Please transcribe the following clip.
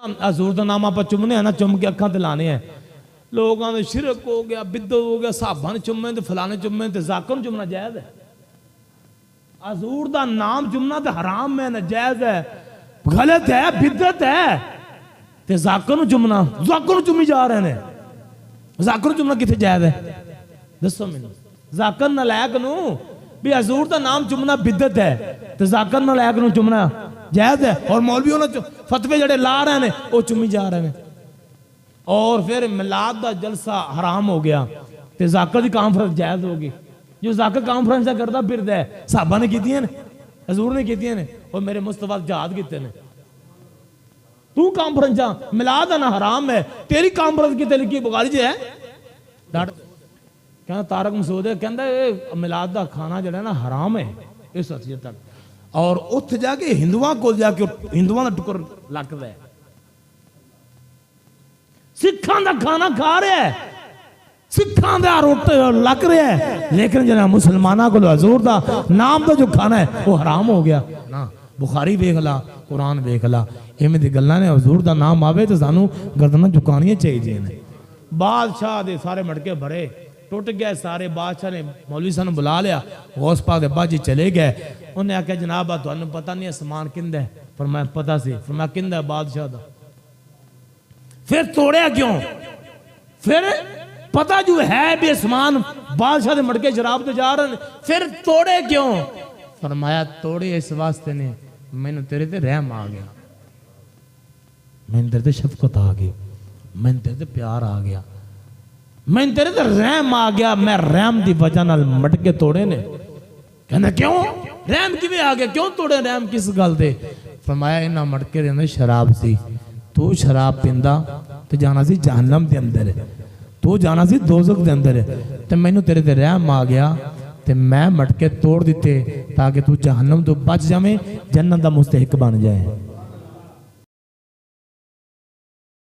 हजूर का नाम आप चुमने हैं ना, चुम के अखा ते लाने हैं। लोगों ने शिरक हो गया, बिद्दत हो गया, साहबा ने चुमे तो फलाने चुमे तो जाकर चुमना जायज है। हजूर का नाम चुमना तो हराम है, नजायज है, गलत है, बिद्दत है। ते जाकर चुमना, जाकर चुमी जा रहे हैं। जाकर चुमना कितने जायज है? दसो मैनू। जाकर नलैक नू भी हजूर का नाम चुमना बिद्दत है, तो जाकर नलैक नू चुमना जायज है। और मौलवी उन्होंने फतवे जड़े ला रहे हैं वो चुमी जा रहे हैं। और फिर मिलाद का जलसा हराम हो गया तो जाकर की कॉन्फ्रेंस जायज होगी। जो जाकर कॉन्फ्रेंस करता फिरदा है, साहबा ने की ने, हजूर ने की ने, और मेरे मुस्तफा जहाद किते ने। तू कॉन्फ्रेंस मिलाद ना हराम है, तेरी कॉन्फ्रेंस की लिखी बुखारी च है। कहना तारक मसूद है, कहता मिलाद का खाना जड़ा ना हराम है इस हसीयत तक। और उठ जाके हिंदुओं को जाके हिंदुओं का टुकर लगता है, सिखा का खाना खा रहा है, सिखा का रोटी लग रहा है, लेकिन जरा मुसलमानों को हजूर का नाम का जो खाना है वो हराम हो गया ना। बुखारी देख ला, कुरान देख ला, इवें दी गल्लां ने। हजूर का नाम आवे तो सानू गर्दनां झुकानियां चाहिए ने। बादशाह दे सारे मटके भरे, टुट गए सारे। बादशाह ने मौलवी साहब बुला लिया, गौस पाक दे बाजी चले गए। उन्हें आख्या जनाब तुहानू पता नहीं है समान किंदा है? फरमाया पता सी। फरमाया किंदा? बादशाह दा। फिर तोड़िया क्यों? फिर पता जो है भी समान बादशाह दे मटके शराब तो जा रहे, फिर तोड़े क्यों? फरमाया तोड़े इस वास्ते ने मैनू तेरे ते रहम आ गया, मैनू तेरे ते शफकत आ गई, मैनू तेरे ते प्यार आ गया, मैनू तेरे ते रहम आ गया। मैं रहम की वजह नाल मटके तोड़े ने। कहना क्यों? रहम किवें आ गया? क्यों तोड़े? रहम किस गल दे? फरमाया इन्हां मटके दे अंदर शराब सी, तू शराब पींदा तो जाना सी जहन्नम के अंदर, तू जाना सी दोज़ख के अंदर, ते मैनू तेरे ते रहम आ गया ते मैं मटके तोड़ दिते ताकि तू जहन्नम तो बच जावे, जन्नत दा मुस्तहिक बन जाए।